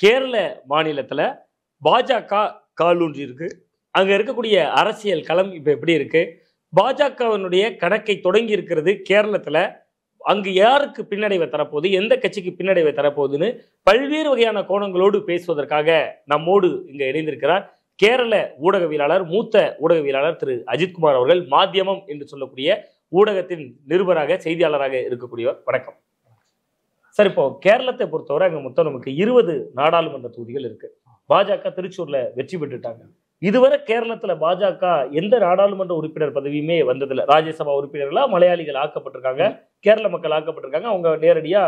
கேரள மாநிலத்துல பாஜக காலூன்றி இருக்கு. அங்க இருக்கக்கூடிய அரசியல் களம் இப்ப எப்படி இருக்கு? பாஜகவினுடைய கணக்கை தொடங்கி இருக்கிறது கேரளத்துல. அங்கு யாருக்கு பின்னடைவை தரப்போகுது, எந்த கட்சிக்கு பின்னடைவை தரப்போகுதுன்னு பல்வேறு வகையான கோணங்களோடு பேசுவதற்காக நம்மோடு இங்க இணைந்திருக்கிறார் கேரள ஊடகவியலாளர், மூத்த ஊடகவியலாளர் திரு அஜித்குமார் அவர்கள். மாத்தியமம் என்று சொல்லக்கூடிய ஊடகத்தின் நிருபராக, செய்தியாளராக இருக்கக்கூடியவர். வணக்கம் சார். இப்போ கேரளத்தை பொறுத்தவரை அங்க மொத்தம் நமக்கு 20 நாடாளுமன்ற தொகுதிகள் இருக்கு. பாஜக திருச்சூர்ல வெற்றி பெற்றுட்டாங்க. இதுவரை கேரளத்துல பாஜக எந்த நாடாளுமன்ற உறுப்பினர் பதவியுமே வந்ததில்லை. ராஜ்யசபா உறுப்பினர்களா மலையாளிகள் ஆக்கப்பட்டிருக்காங்க, கேரள மக்கள் ஆக்கப்பட்டிருக்காங்க. அவங்க நேரடியா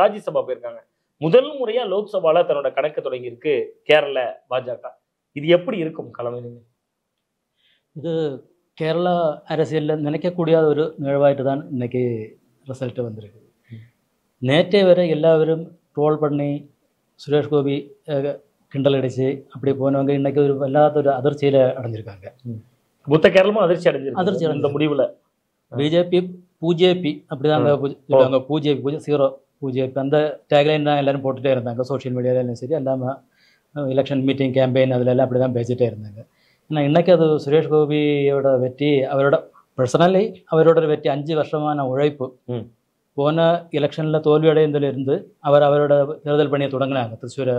ராஜ்யசபா போயிருக்காங்க. முதல் முறையா லோக்சபால தன்னோட கணக்கு தொடங்கி இருக்கு கேரள பாஜக. இது எப்படி இருக்கும் களம்? இது கேரளா அரசியலில் நினைக்கக்கூடிய ஒரு நிகழ்வாயிட்டு தான் இன்னைக்கு ரிசல்ட் வந்திருக்கு. நேற்றே வரை எல்லாரும் ட்ரோல் பண்ணி சுரேஷ் கோபி கிண்டல் அடிச்சு அப்படி போனவங்க இன்னைக்கு ஒரு வல்லாத ஒரு அதிர்ச்சியில் அடைஞ்சிருக்காங்க. மொத்த கேரளமும் அதிர்ச்சி அடைஞ்சிருக்கு இந்த முடிவில். பிஜேபி பூஜேபி அப்படிதாங்க, பூஜேபி ஜீரோ பூஜேபி அந்த டேக்லைன் தான் எல்லாரும் போட்டுகிட்டே இருந்தாங்க. சோஷியல் மீடியாவிலும் சரி, எல்லாமே எலெக்ஷன் மீட்டிங் கேம்பெயின் அதிலெல்லாம் அப்படி தான் பேசிகிட்டே இருந்தாங்க. ஆனால் இன்றைக்கி அது சுரேஷ் கோபியோட வெற்றி, அவரோட பர்சனலி அவரோட வெற்றி 5 வருஷமான உழைப்பு. போன எலெக்ஷனில் தோல்வியடைந்ததிலிருந்து அவரோட தேர்தல் பணியை தொடங்கினாங்க திருச்சூரை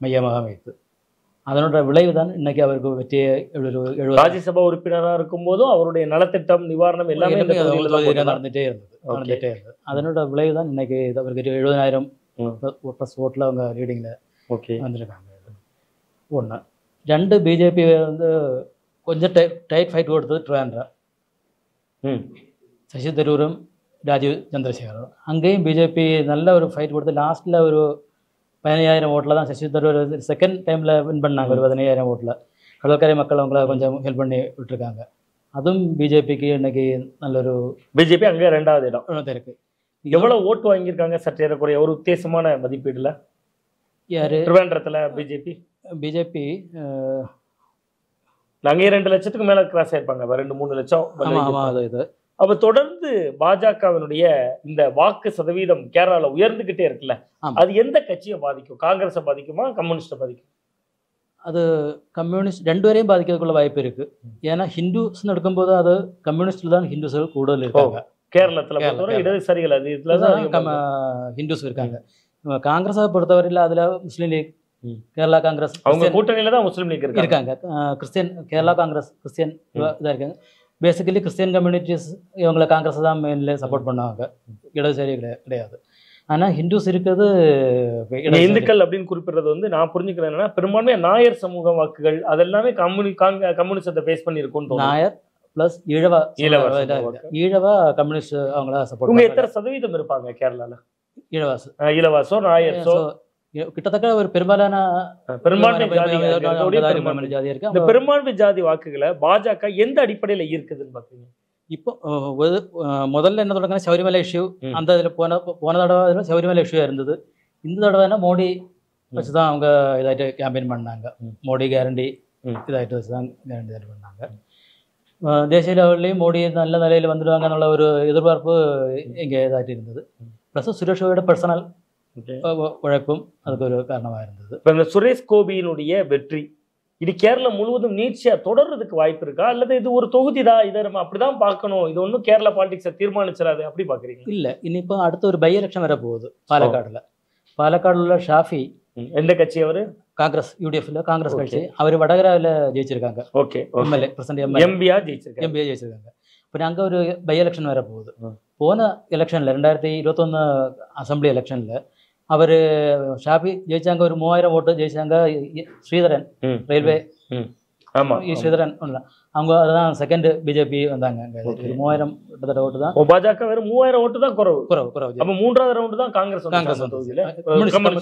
மையமாக வைத்து. அதனோட விளைவு தான் இன்னைக்கு அவருக்கு வெற்றியை ராஜ்யசபா உறுப்பினராக இருக்கும் போதும் அவருடைய நலத்திட்டம், நிவாரணம் எல்லாமே நடந்துகிட்டே இருந்தது. அதனோட விளைவு தான் இன்னைக்கு அவருக்கு 70,000 ப்ளஸ் ஓட்டில் அவங்க லீடிங்கில் வந்திருக்காங்க. ஒன்று. 2, பிஜேபி வந்து கொஞ்சம் டைட் ஃபைட் கொடுத்தது ட்ரிவாண்ட்ரம். சசி தரூரும் ராஜீவ் சந்திரசேகரும். அங்கேயும் பிஜேபி நல்ல ஒரு ஃபைட் கொடுத்து லாஸ்ட்டில் ஒரு 15,000 ஓட்டில் தான் சசி தரூர் செகண்ட் டைமில் வின் பண்ணாங்க. ஒரு 15,000 ஓட்டில் கடற்கரை மக்கள் அவங்கள கொஞ்சம் ஹெல்ப் பண்ணி விட்டுருக்காங்க. அதுவும் பிஜேபிக்கு இன்னைக்கு நல்லொரு பிஜேபி அங்கே 2வது இடம் இருக்கு. எவ்வளோ ஓட்டு வாங்கியிருக்காங்க சற்று ஏறக்குறைய ஒரு உத்தேசமான மதிப்பீடுல? யார் திருவேண்டரத்தில் பிஜேபி அங்கே 2 லட்சத்துக்கு மேல கிராஸ் ஆயிருப்பாங்க. 2-3 லட்சம். இது அப்ப தொடர்ந்து பாஜகவினுடைய இந்த வாக்கு சதவீதம் கேரளால உயர்ந்துகிட்டே இருக்குல்ல, அது எந்த கட்சியை பாதிக்கும்? காங்கிரஸை பாதிக்குமா, கம்யூனிஸ்ட பாதிக்கும்? அது கம்யூனிஸ்ட் 2 பேரையும் பாதிக்கிறதுக்குள்ள வாய்ப்பு இருக்கு. ஏன்னா ஹிந்துஸ் எடுக்கும்போது அது கம்யூனிஸ்டில் தான் ஹிந்துஸ்கள் கூடுதல் இருக்காங்க கேரளத்தில். இடதுசாரிகள் அது இதுலதான் ஹிந்துஸ் இருக்காங்க. காங்கிரஸை பொறுத்தவரையில் அதுல முஸ்லீம் லீக், கேரளா காங்கிரஸ் அவங்க கூட்டணியில தான் முஸ்லீம் லீக் இருக்காங்க. கிறிஸ்டியன், கேரளா காங்கிரஸ் கிறிஸ்டியன் இதாக இருக்காங்க. பேசிக்கலி கிறிஸ்டியன் கம்யூனிட்டிஸ் இவங்களை காங்கிரஸ் தான் மெயினில் சப்போர்ட் பண்ணுவாங்க, இடதுசாரி கிடையாது. ஆனால் ஹிந்துஸ் இருக்கிறது இந்துக்கள் அப்படின்னு குறிப்பிடுறது வந்து நான் புரிஞ்சுக்கிறேன் என்னன்னா, பெரும்பான்மையா நாயர் சமூக வாக்குகள் அதெல்லாமே கம்யூனிஸ்டத்தை பேஸ் பண்ணி இருக்கும். நாயர் பிளஸ் ஈழவா கம்யூனிஸ்ட் அவங்கள சப்போர்ட். இவங்க எத்தனை சதவீதம் இருப்பாங்க கேரளால? இலவாசோ நாயர்ஸோ கிட்டத்தட்ட ஒரு பெரும்பாலான பெரும்பான்மை ஜாதி இருக்கு. இந்த பெரும்பான்மை ஜாதி வாக்குகளை பாஜக எந்த அடிப்படையில இருக்குதுன்னு பாத்தீங்க? இப்போ முதல்ல என்ன தொடங்கினா சபரிமலை இஷ்யூ. அந்த இதில் போன தடவை சபரிமலை இஷ்யூ இருந்தது. இந்த தடவை மோடி வச்சுதான் அவங்க இதாയിട്ട് கேம்பெயின் பண்ணாங்க. மோடி கேரண்டி இதாയിട്ട് வச்சுதான் கேரண்டி பண்ணாங்க. தேசிய லெவல்லையும் மோடி நல்ல நிலையில் வந்துடுவாங்க എന്നുള്ള ஒரு எதிர்பார்ப்பு இங்கே இதாയിട്ട് இருந்தது. ப்ளஸ் சுரேஷ் கோபியோட பர்சனல் உழைப்பும் அதுக்கு ஒரு காரணமாக இருந்தது. இப்போ இந்த சுரேஷ் கோபியினுடைய வெற்றி இது கேரளம் முழுவதும் நீட்சியா தொடர்றதுக்கு வாய்ப்பு இருக்கா, அல்லது இது ஒரு தொகுதி தான், இதை நம்ம அப்படிதான் பார்க்கணும், இது ஒன்றும் கேரளா பாலிடிக்ஸை தீர்மானிச்சிடாது அப்படி பாக்குறீங்க? இல்லை, இனிப்போ அடுத்த ஒரு பை எலெக்ஷன் வர போகுது பாலக்காடுல ஷாஃபி. எந்த கட்சி அவரு? காங்கிரஸ், யூடிஎஃப்ல காங்கிரஸ் கட்சி. அவர் வடகராவில் ஜெயிச்சிருக்காங்க. ஓகே, எம்எல்ஏ பிரசன்ட் எம்பியா ஜெயிச்சிருக்காங்க. இப்போ அங்கே ஒரு பை எலெக்ஷன் வர போகுது. போன எலெக்ஷனில் 2021 அசம்பிளி எலெக்ஷனில் அவர் ஷாஃபி ஜெயிச்சாங்க. ஒரு 3000 ஓட்டு ஜெயிச்சாங்க. ஸ்ரீதரன் ரயில்வே ஸ்ரீதரன் அவங்க அதான் செகண்ட் பிஜேபி வந்தாங்க. 3000 கிட்டத்தட்ட ஓட்டு தான். பாஜக வெறும் 3000 ஓட்டு தான் குறவு. அப்ப 3வது ரவுண்டு தான் காங்கிரஸ்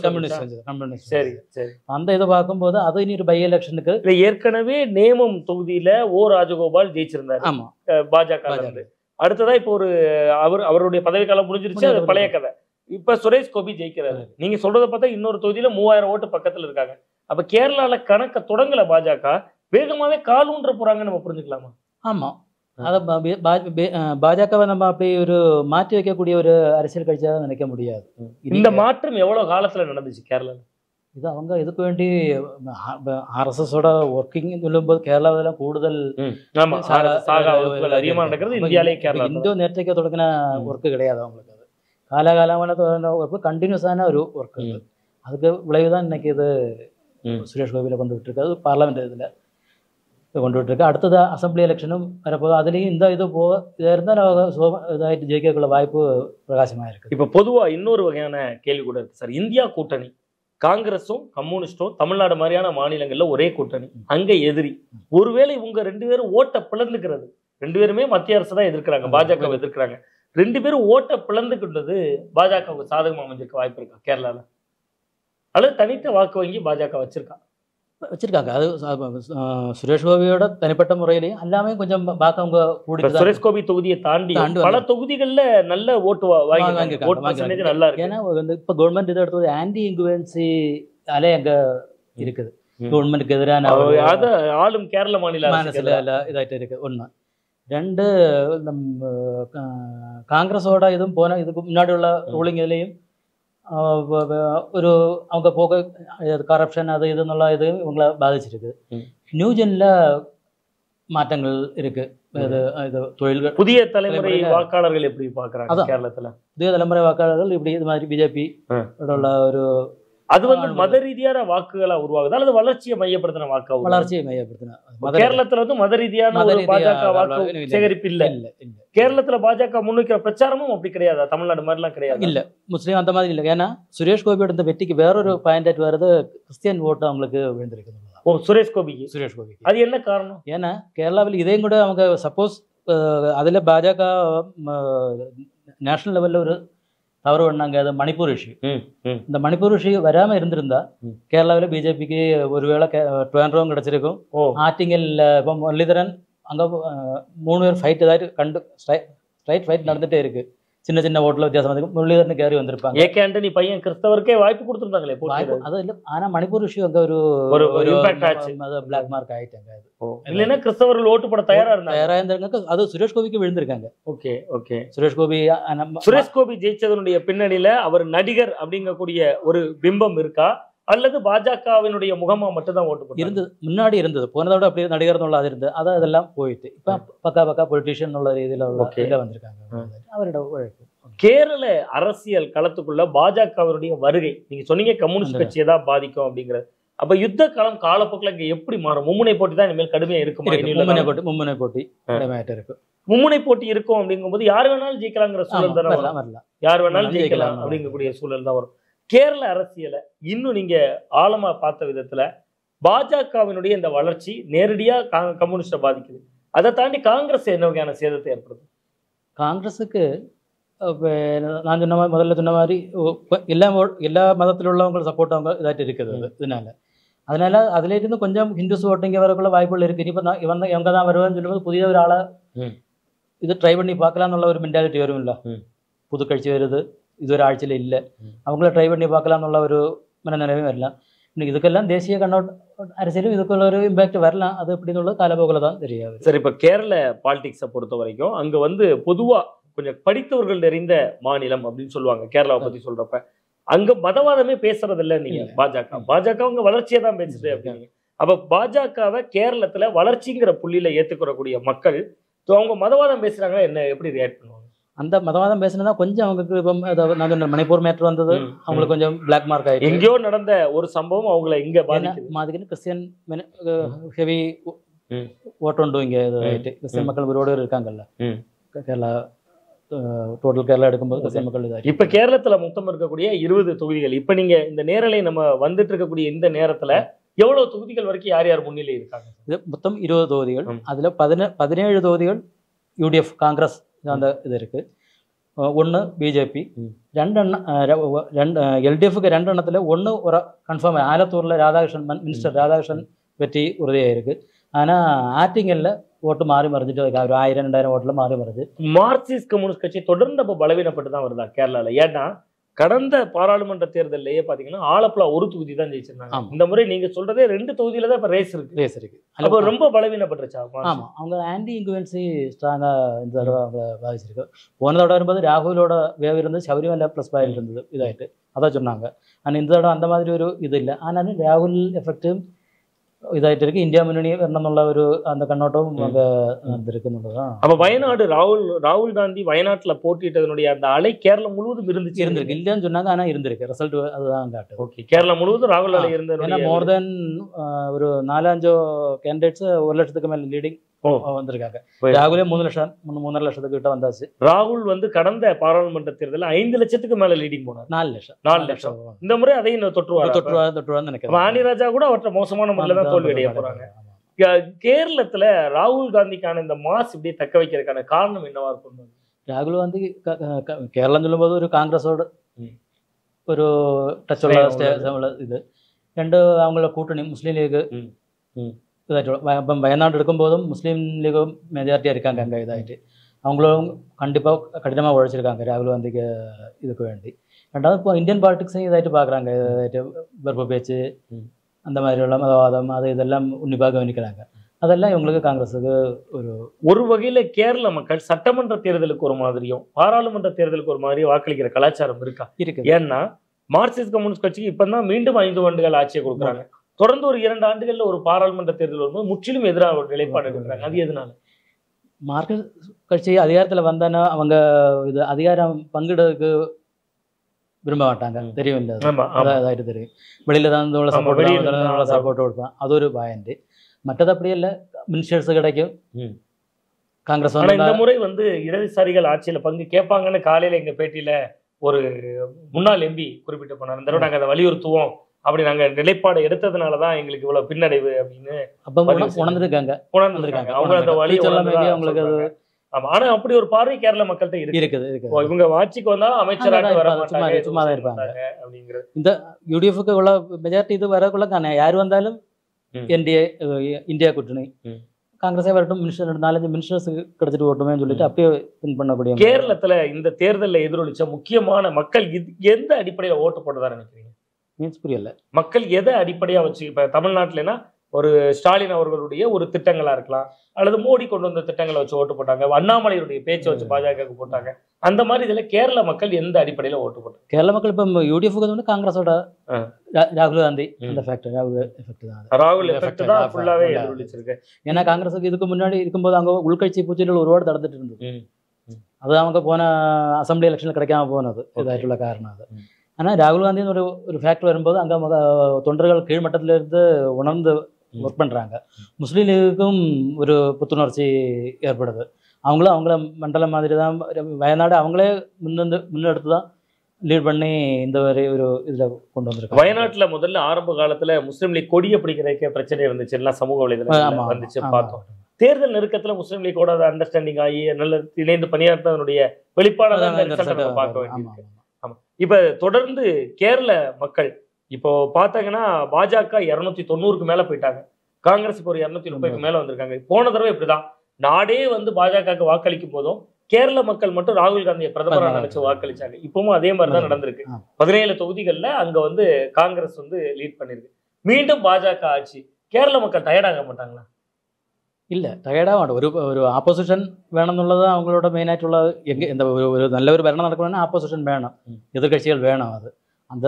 கம்யூனிஸ்ட். சரி சரி. அந்த இதை பார்க்கும்போது அது இனி ஒரு பை எலெக்ஷனுக்கு ஏற்கனவே நேமம் தொகுதியில ராஜகோபால் ஜெயிச்சிருந்தாரு. ஆமா, பாஜக. அடுத்ததா இப்போ ஒரு அவருடைய பதவி காலம் முடிஞ்சிருச்சு, அது பழைய கதை. இப்ப சுரேஷ் கோபி ஜெயிக்கிறாரு. நீங்க சொல்றதை பார்த்தா இன்னொரு தொகுதியில 3000 ஓட்டு பக்கத்துல இருக்காங்க. அப்ப கேரளால கணக்க தொடங்கல பாஜக, வேகமாவே காலூன்ற போறாங்கன்னு நம்ம புரிஞ்சுக்கலாமா? ஆமா, அதை பாஜகவை நம்ம அப்படி ஒரு மாற்றி வைக்கக்கூடிய ஒரு அரசியல் கட்சியாக நினைக்க முடியாது. இந்த மாற்றம் எவ்வளவு காலத்துல நடந்துச்சு கேரளால? இது அவங்க இதுக்கு வேண்டி ஆர்எஸ்எஸோட ஒர்க்கிங் சொல்லும்போது கேரளாவில கூடுதல் இந்தோ நேரத்தைக்கு தொடங்கின ஒர்க்கு கிடையாது அவங்களுக்கு. அது காலகாலமான ஒர்க்கு கண்டினியூஸான ஒரு ஒர்க்கு. அதுக்கு விளைவு தான் இன்னைக்கு இது சுரேஷ் கோபியில் கொண்டு விட்டுருக்கு. அது பார்லமெண்ட் இதில் கொண்டு விட்டுருக்கு. அடுத்தது அசம்பிளி எலெக்ஷனும் வரப்போகுது. அதுலேயும் இந்த இது இதாக இருந்தால் இதாகிட்டு ஜெயிக்கக்குள்ள வாய்ப்பு பிரகாசமாக இருக்குது. இப்போ பொதுவாக இன்னொரு வகையான கேள்வி கூட இருக்குது சார். இந்தியா கூட்டணி, காங்கிரஸும் கம்யூனிஸ்டும் தமிழ்நாடு மாதிரியான மாநிலங்களில் ஒரே கூட்டணி, அங்கே எதிரி. ஒருவேளை இவங்க 2 பேரும் ஓட்டை பிளந்துக்கிறது, 2 பேருமே மத்திய அரசு தான் எதிர்க்கிறாங்க, பாஜகவை எதிர்க்கிறாங்க. 2 பேரும் ஓட்டை பிளந்துக்கின்றது பாஜகவுக்கு சாதகமாக அமைஞ்சிருக்க வாய்ப்பு இருக்கா கேரளாவில்? அல்லது தனித்த வாக்கு வங்கி பாஜக வச்சிருக்காங்க. அது சுரேஷ் கோபியோட தனிப்பட்ட முறையிலையும் எல்லாமே கொஞ்சம் பார்க்க அவங்க கூடி. சுரேஷ் கோபி தொகுதியை தாண்டி பல தொகுதிகளில் நல்ல ஓட்டு வாங்கியிருக்காங்க. நல்லா இருக்கு. ஏன்னா இப்போ கவர்மெண்ட் இதை எடுத்தது ஆன்டி இன்குவென்சி அலை அங்கே இருக்குது. கவர்மெண்ட்டுக்கு எதிரான ஆளும் கேரள மாநில இதாகிட்டு இருக்கு. 1 2 காங்கிரஸோட இதுவும் போன இதுக்கு முன்னாடி உள்ள ரூலிங் இதுலேயும் ஒரு அவங்க போக கரப்ஷன் அது இதுன்னுள்ள இது இவங்களை பாதிச்சிருக்கு. நியூஜென்ல மாற்றங்கள் இருக்கு. இது தொழில்கள் புதிய தலைமுறை வாக்காளர்கள் எப்படி பார்க்குறாங்க கேரளத்தில்? புதிய தலைமுறை வாக்காளர்கள் இப்படி இது மாதிரி பிஜேபி உள்ள ஒரு அது மத ரீதியான வாக்குகளா உருவாகுது அல்லது வளர்ச்சியை மையப்படுத்தின வாக்கு? வளர்ச்சியை மையப்படுத்தின. கேரளத்துல மத ரீதியான பாஜக வாக்கு சேகரிப்பு இல்ல. கேரளத்துல பாஜக முன்வைக்கிற பிரச்சாரமும் அப்படி கிடையாது, தமிழ்நாடு மாதிரி எல்லாம் கிடையாது. இல்ல முஸ்லீம் அந்த மாதிரி இல்லை. ஏன்னா சுரேஷ் கோபியோட இந்த வெற்றிக்கு வேறொரு பாயிண்ட் வருது, கிறிஸ்டியன் ஓட்டு அவங்களுக்கு விழுந்திருக்கு. சுரேஷ் கோபிக்கு அது என்ன காரணம்? ஏன்னா கேரளாவில் இதையும் கூட அவங்க சப்போஸ் அதுல பாஜக நேஷனல் லெவல்ல ஒரு தவறு பண்ணாங்க. அது மணிப்பூர் இஷ்யூ. இந்த மணிப்பூர் இஷ்யூ வராம இருந்திருந்தா கேரளாவில் பிஜேபிக்கு ஒருவேளை ட்ரிவாண்ட்ரம் கிடைச்சிருக்கும். ஆറ്റിങ്ങൽ இப்போ முரளிதரன் அங்கே 3 பேர் ஃபைட் ஏதாவது கண்டு ஸ்ட்ரைட் ஃபைட் நடந்துட்டே இருக்கு. சின்ன சின்ன ஓட்டுல வித்தியாசம் வந்து முரளிதரன் கேரி வந்திருப்பாங்க. ஏகே ஆண்டனி பையன் கிறிஸ்தவருக்கே வாய்ப்பு கொடுத்துருந்தாங்களே. அது இல்லை. ஆனா மணிப்பூர் இஷ்யூ அங்கே ஒரு இம்பாக்ட் ஆச்சு. பிளாக் மார்க் ஆயிட்டாங்க. இல்லைன்னா கிறிஸ்தவர்கள் ஓட்டு போட தயாரா இருந்தாங்க. அது சுரேஷ் கோபிக்கு விழுந்திருக்காங்க. ஓகே சுரேஷ் கோபி ஜெயிச்சதனுடைய பின்னணியில அவர் நடிகர் அப்படிங்கக்கூடிய ஒரு பிம்பம் இருக்கா அல்லது பாஜகவினுடைய முகமா மட்டும் தான் ஓட்டு இருந்தது? முன்னாடி இருந்தது, போனதோட அப்படியே நடிகர் அது இருந்தது. அதெல்லாம் போயிட்டு இப்ப பக்கா பொலிட்டீஷியன் உள்ள ரீதியில வந்திருக்காங்க. அவரோட உழைப்பு. கேரள அரசியல் களத்துக்குள்ள பாஜகவினுடைய வருகை, நீங்க சொன்னீங்க கம்யூனிஸ்ட் கட்சியை தான் பாதிக்கும் அப்படிங்கிறது. அப்ப யுத்த காலம் காலப்போக்கில் இங்க எப்படி மாறும்? மும்முனை போட்டி தான் இனிமேல் கடுமையா இருக்குமா? மும்முனை போட்டி இருக்கு. மும்முனை போட்டி இருக்கும் அப்படிங்கும்போது யார் வேணாலும் ஜெயிக்கலாங்கிற சூழல் தானே வரலாம். யார் வேணாலும் ஜெயிக்கலாம் அப்படிங்கக்கூடிய சூழல் தான் வரும். கேரள அரசியலை இன்னும் நீங்க ஆழமா பார்த்த விதத்துல பாஜகவினுடைய இந்த வளர்ச்சி நேரடியா கம்யூனிஸ்ட பாதிக்குது. அதை தாண்டி காங்கிரஸ் என்ன வகையான சேதத்தை ஏற்படுது? காங்கிரஸுக்கு நான் சொன்ன மாதிரி முதல்ல சொன்ன மாதிரி எல்லா மதத்தில் உள்ளவங்களும் சப்போர்ட் அவங்க இதாகிட்டு இருக்குது. அதனால அதுல இருந்து கொஞ்சம் ஹிந்துஸ் ஓட்டிங்க வரக்குள்ள வாய்ப்புகள் இருக்கு. இப்போ இவங்க தான் வருவான்னு சொல்லும்போது புதிய ஒரு ஆளை இது ட்ரை பண்ணி பார்க்கலாம்னு ஒரு மென்டாலிட்டி வரும். இல்லை புது கட்சி வருது, இது ஒரு ஆட்சியில் இல்லை, அவங்கள ட்ரை பண்ணி பார்க்கலாம்னு ஒரு மனநிலையும் வரலாம். இன்னைக்கு இதுக்கெல்லாம் தேசிய கண்ணோட்ட அரசியலும் இதுக்குள்ள ஒரு இம்பாக்ட் வரலாம். அது எப்படின்னு காலப்போக்கில் தான் தெரியாது. சரி, இப்போ கேரள பாலிடிக்ஸை பொறுத்த வரைக்கும் அங்கே பொதுவாக கொஞ்சம் படித்தவர்கள் நிறைந்த மாநிலம் அப்படின்னு சொல்லுவாங்க கேரளாவை பற்றி சொல்றப்ப. அங்க மதவாதமே பேசுறது இல்லை நீங்க. பாஜக அவங்க வளர்ச்சியை தான் பேசுது அப்படின்னு. அப்ப பாஜகவை கேரளத்துல வளர்ச்சிங்கிற புள்ளியில ஏத்துக்கிறக்கூடிய மக்கள் அவங்க மதவாதம் பேசுறாங்கன்னா என்ன, எப்படி ரியாக்ட் பண்ணுவாங்க? அந்த மதவாதம் பேசினா கொஞ்சம் அவங்களுக்கு இப்போ மணிப்பூர் மேட்ரு வந்தது, அவங்களுக்கு கொஞ்சம் பிளாக் மார்க் ஆயிடுச்சு. எங்கேயோ நடந்த ஒரு சம்பவம் அவங்களை இங்க பாதிக்குது. கிறிஸ்டியன் ஹெவி ஓட்டுண்டு இங்க கிறிஸ்டியன் மக்கள் ஒருவோடு இருக்காங்கல்ல கேரளா. டோட்டல் கேரளா எடுக்கும்போது கிறிஸ்டியன் மக்கள். இப்ப கேரளத்துல மொத்தம் இருக்கக்கூடிய 20 தொகுதிகள். இப்ப நீங்க இந்த நேரலை நம்ம வந்துட்டு இருக்கக்கூடிய இந்த நேரத்துல எவ்வளவு தொகுதிகள் வரைக்கும் யார் யார் முன்னிலை இருக்காங்க? இது மொத்தம் 20 தொகுதிகள். அதுல 17 தொகுதிகள் யூடிஎஃப் காங்கிரஸ் அந்த இது இருக்கு. 1 பிஜேபி, 2 எல்டிஎஃப்க்கு 2 எண்ணத்துல 1 ஒரு கன்ஃபார்ம். ஆலத்தூர்ல ராதாகிருஷ்ணன் மினிஸ்டர் ராதாகிருஷ்ணன் வெற்றி உறுதியாக இருக்கு. ஆனா ஆற்றிங்கல்ல ஓட்டு மாறி மறைஞ்சிட்டு ஒரு 1000-2000 ஓட்டுல மாறி மறைஞ்சு. மார்க்சிஸ்ட் கம்யூனிஸ்ட் கட்சி தொடர்ந்து அப்ப பலவீனப்பட்டு தான் வருதா கேரளால? ஏன்னா கடந்த பாராளுமன்ற தேர்தலிலேயே பாத்தீங்கன்னா ஆலப்புழா ஒரு தொகுதி தான் ஜெயிச்சிருந்தாங்க. ஆமா. இந்த முறை நீங்க சொல்றதே 2 தொகுதியில தான் இப்ப ரேஸ் இருக்கு. ரேஸ் இருக்கு. அப்ப ரொம்ப பலவீனப்பட்டுருச்சா? ஆமா, அவங்க ஆன்டி இன்குவன்சி ஸ்ட்ராங்கா இந்த தடவை அவங்க பாதிச்சிருக்கு. போன தடவை வரும்போது ராகுலோட வேவ் இருந்தது, சபரிமலை ப்ளஸ் பாயிண்ட் இருந்தது இதாயிட்டு, அதான் சொன்னாங்க. ஆனால் இந்த தடவை அந்த மாதிரி ஒரு இது இல்லை. ஆனாலும் ராகுல் எஃபெக்டும் இதாயிட்டு இருக்கு. இந்தியா முன்னணி வரணும்னுள்ள ஒரு அந்த கண்ணோட்டமும் அங்கே நடந்திருக்குன்னுள்ளதான். அப்ப வயநாடு ராகுல் காந்தி வயநாட்டுல போட்டியிட்டதனுடைய அந்த அலை கேரளம் முழுவதும் இருந்துருக்கு. இல்லைன்னு சொன்னாங்க, ஆனா இருந்திருக்கு. ரிசல்ட் அதுதான் காட்டுது. ஓகே, கேரளம் முழுவதும் ராகுல் அலை இருந்தது. ஏன்னா மோர் தென் ஒரு 4-5 கேண்டிடேட்ஸ் 1 லட்சத்துக்கு மேல லீடிங் வந்திருக்காங்க. ராகுலே 3 லட்சத்துக்கு கிட்ட வந்தாச்சு. ராகுல் வந்து கடந்த பாராளுமன்ற தேர்தலில் 5 லட்சத்துக்கு மேல லீடிங் போனார். 4 லட்சம். இந்த முறை அதையும் தொற்றுவார் நினைக்கிறேன். ஆனிராஜா கூட அவற்றை மோசமான முறையில தான் தோல்வி அடைய போறாங்க. கேரளத்துல ராகுல் காந்திக்கான இந்த மாஸ் இப்படியே தக்க வைக்கிறதுக்கான காரணம் என்னவா இருக்கும்? ராகுல் காந்தி கேரளம் சொல்லும்போது ஒரு காங்கிரஸோட ஒரு டச் உள்ள இது. ரெண்டு அவங்கள கூட்டணி முஸ்லீம் லீഗ് இதாயிட்டு வயநாடு எடுக்கும்போதும் முஸ்லீம் லீகும் மெஜாரிட்டியாக இருக்காங்க அங்கே இதாகிட்டு. அவங்களும் கண்டிப்பாக கடினமாக உழைச்சிருக்காங்க ராகுல் காந்திக்கு இதுக்கு வேண்டி. ரெண்டாவது இப்போ இந்தியன் பாலிடிக்ஸையும் இதாகிட்டு பார்க்குறாங்க. இதாகிட்டு வெறுப்பு பேச்சு அந்த மாதிரி உள்ள மதவாதம் அது இதெல்லாம் உன்னிப்பாக கவனிக்கிறாங்க. அதெல்லாம் இவங்களுக்கு காங்கிரஸுக்கு ஒரு வகையில் கேரள மக்கள் சட்டமன்ற தேர்தலுக்கு ஒரு மாதிரியும் பாராளுமன்ற தேர்தலுக்கு ஒரு மாதிரியும் வாக்களிக்கிற கலாச்சாரம் இருக்கு. ஏன்னா மார்க்சிஸ்ட் கம்யூனிஸ்ட் கட்சிக்கு இப்போ தான் மீண்டும் 5 ஆண்டுகள் ஆட்சியை கொடுக்குறாங்க. தொடர்ந்து ஒரு 2 ஆண்டுகள்ல ஒரு பாராளுமன்ற தேர்தல் வரும்போது முற்றிலும் எதிராக ஒரு நிலைப்பாடு எடுக்கிறாங்க. அது எதனால? மார்க்சிஸ்ட் கட்சி அதிகாரத்தில் வந்தானா அவங்க இது அதிகாரம் பங்கிடுறதுக்கு விரும்ப மாட்டாங்க. தெரியும் இல்லை, அதாயிட்டு தெரியும். வெளியில தான் சப்போர்ட் கொடுப்பேன், அது ஒரு பாயிண்ட். மற்றது அப்படியே இல்லை, மினிஸ்டர்ஸ் கிடைக்கும். காங்கிரஸ் இந்த முறை வந்து இடதுசாரிகள் ஆட்சியில பங்கு கேட்பாங்கன்னு காலையில எங்க பேட்டியில ஒரு முன்னாள் எம்பி குறிப்பிட்டு போனார். இந்த தடவை நாங்க அதை வலியுறுத்துவோம், அப்படி நாங்க நிலைப்பாடு எடுத்ததுனாலதான் எங்களுக்கு இவ்வளவு பின்னடைவு அப்படின்னு உணர்ந்துருக்காங்க. அவங்க அந்த வழி அவங்களுக்கு அது. ஆமா, ஆனா அப்படி ஒரு பார்வை கேரள மக்கள்கிட்ட இருக்குது. இவங்க ஆட்சிக்கு வந்தா அமைச்சராக வர மாட்டாங்க, சும்மா தான் இருப்பாங்க அப்படிங்கிறது. இந்த யூடிஎஃப்க்கு உள்ள மெஜாரிட்டி இது வரக்குள்ள யாரு வந்தாலும் இந்தியா கூட்டணி காங்கிரஸே வரட்டும், மினிஸ்டர் 4-5 மினிஸ்டர்ஸ் கிடைச்சிட்டு ஓட்டுமே சொல்லிட்டு அப்படியே வின் பண்ணக்கூடிய. கேரளத்துல இந்த தேர்தலில் எதிரொலிச்ச முக்கியமான மக்கள் எந்த அடிப்படையில ஓட்டு போட்டதா நினைக்கிறீங்க? மீன்ஸ் புரியல. மக்கள் எதை அடிப்படையா வச்சு, இப்ப தமிழ்நாட்டுலன்னா ஒரு ஸ்டாலின் அவர்களுடைய ஒரு திட்டங்களா இருக்கலாம், அல்லது மோடி கொண்டு வந்த திட்டங்களை வச்சு ஓட்டு போட்டாங்க, அண்ணாமலையுடைய பேச்சை வச்சு பாஜகவுக்கு போட்டாங்க. அந்த மாதிரி இதுல கேரள மக்கள் எந்த அடிப்படையில ஓட்டு போட்டாங்க? கேரள மக்கள் இப்ப யூடிஎஃப்க்கு வந்து காங்கிரஸோட ராகுல் காந்தி அந்த ஃபேக்டர், ராகுல் எஃபெக்ட் தான். ராகுல் எஃபெக்ட் தான் ஃபுல்லாவே எதிரொலிச்சிருக்கு. ஏன்னா காங்கிரஸுக்கு இதுக்கு முன்னாடி இருக்கும்போது அவங்க உள்கட்சி பூச்சிகள் ஒருபாடு நடந்துட்டு இருந்தது. அது அவங்க போன அசம்பிளி எலெக்ஷன்ல கிடைக்காம போனது இதாയിട്ടുള്ള காரணம் அது. ஆனால் ராகுல் காந்தின்னு ஒரு ஃபேக்டர் வரும்போது அங்கே தொண்டர்கள் கீழ்மட்டத்தில இருந்து உணர்ந்து ஒர்க் பண்ணுறாங்க. முஸ்லீம் லீகுக்கும் ஒரு புத்துணர்ச்சி ஏற்படுது. அவங்கள மண்டலம் மாதிரி தான் வயநாடு அவங்களே முன்னெடுத்து தான் லீட் பண்ணி இந்த ஒரு இதில் கொண்டு வந்திருக்காங்க. வயநாட்டில் முதல்ல ஆரம்ப காலத்தில் முஸ்லீம் லீக் கொடியை பிடிக்கிறதுக்கே பிரச்சனை இருந்துச்சு, எல்லாம் சமூக வலைதளம் வந்துச்சு பார்த்தோம். தேர்தல் நெருக்கத்தில் முஸ்லீம் லீக்கோட அண்டர்ஸ்டாண்டிங் ஆகி நல்ல இணைந்து பணியாற்றதனுடைய வெளிப்பாடாக பார்க்க வேண்டியிருக்கு. ஆமா, இப்ப தொடர்ந்து கேரள மக்கள் இப்போ பார்த்தாங்கன்னா பாஜக 290க்கு மேல போயிட்டாங்க, காங்கிரஸ் இப்போ ஒரு 230க்கு மேல வந்திருக்காங்க. போன தடவை இப்படிதான் நாடே வந்து பாஜகவுக்கு வாக்களிக்கும் போதும் கேரள மக்கள் மட்டும் ராகுல் காந்தியை பிரதமராக நினைச்சு வாக்களிச்சாங்க. இப்பவும் அதே மாதிரிதான் நடந்திருக்கு. 17 தொகுதிகள்ல அங்க வந்து காங்கிரஸ் வந்து லீட் பண்ணிருக்கு. மீண்டும் பாஜக ஆட்சி. கேரள மக்கள் டயர்டாக மாட்டாங்களா? இல்லை, டயர்டாக மாட்டோம். ஒரு ஆப்போசிஷன் வேணும்னுள்ளது அவங்களோட மெயினாയിട്ടുള്ള இந்த ஒரு நல்ல ஒரு ഭരണം നടക്കണമെன்னா ஆப்போசிஷன் வேணும், எதிர்கட்சிகள் வேணும். அது அந்த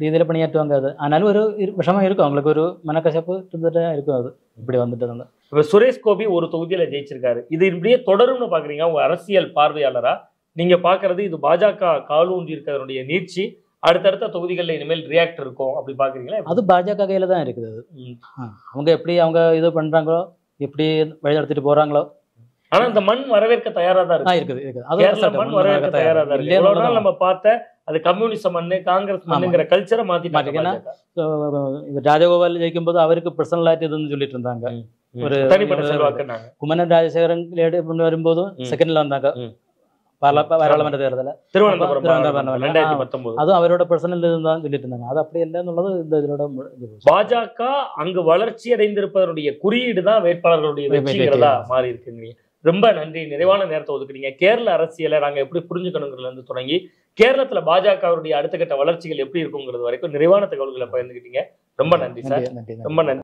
ரீதியில் பணியாற்றுவாங்க. அது ஆனாலும் ஒரு விஷமா இருக்கும், அவங்களுக்கு ஒரு மனக்கசப்பு இருந்துட்டு இருக்கும். அது இப்படி வந்துட்டு இப்போ சுரேஷ் கோபி ஒரு தொகுதியில ஜெயிச்சிருக்காரு. இது இப்படியே தொடரும்னு பாக்குறீங்க உங்க அரசியல் பார்வையாளரா? நீங்க பாக்குறது இது பாஜக காலூன்றி இருக்கிறதுடைய நீட்சி அடுத்தடுத்த தொகுதிகளில் இனிமேல் ரியாக்ட் இருக்கும் அப்படி பாக்குறீங்களா? அது பாஜக கையில தான் இருக்குது. அது அவங்க எப்படி அவங்க இது பண்றாங்களோ, எப்படி வழி நடத்திட்டு போறாங்களோ. ஆனா இந்த மண் வரவேற்க தயாரா தான் இருக்குது. மண் வரவேற்க தயாரா தான் இருக்கு. இவ்வளவு நாள் நம்ம பார்த்த அது கம்யூனிச மண்ணு, காங்கிரஸ் மண்ணுங்கிற கல்ச்சரை மாத்திட்டாங்க. ராஜகோபால் ஜெயிக்கும் போது அவருக்கு பர்சனலாயிட்டு இதுன்னு சொல்லிட்டு இருந்தாங்க. ஒரு தனிப்பட்ட செல்வாக்குனாங்க. குமரன் ராஜசேகரன் வரும்போதும் செகண்ட்ல வந்தாங்க பாராளுமன்ற தேர்தலில் திருவனந்தபுரம். அதுவும் அவரோட பர்சனல் தான் சொல்லிட்டு இருந்தாங்க. அது அப்படி இல்லைன்னுள்ளது இந்த இதோட பாஜக அங்கு வளர்ச்சி அடைந்திருப்பதனுடைய குறியீடு தான் வேட்பாளர்களுடைய வெற்றிங்கிறதா மாறி இருக்குங்க. ரொம்ப நன்றி, நிறைவான நேரத்தை ஒதுக்குறீங்க. கேரள அரசியலை நாங்க எப்படி புரிஞ்சுக்கணுங்கிறதுல இருந்து தொடங்கி கேரளத்துல பாஜகவுடைய அடுத்த கட்ட வளர்ச்சிகள் எப்படி இருக்குங்கிறது வரைக்கும் நிறைவான தகவல்களை பகிர்ந்துக்கிட்டீங்க. ரொம்ப நன்றி சார். நன்றி. ரொம்ப நன்றி.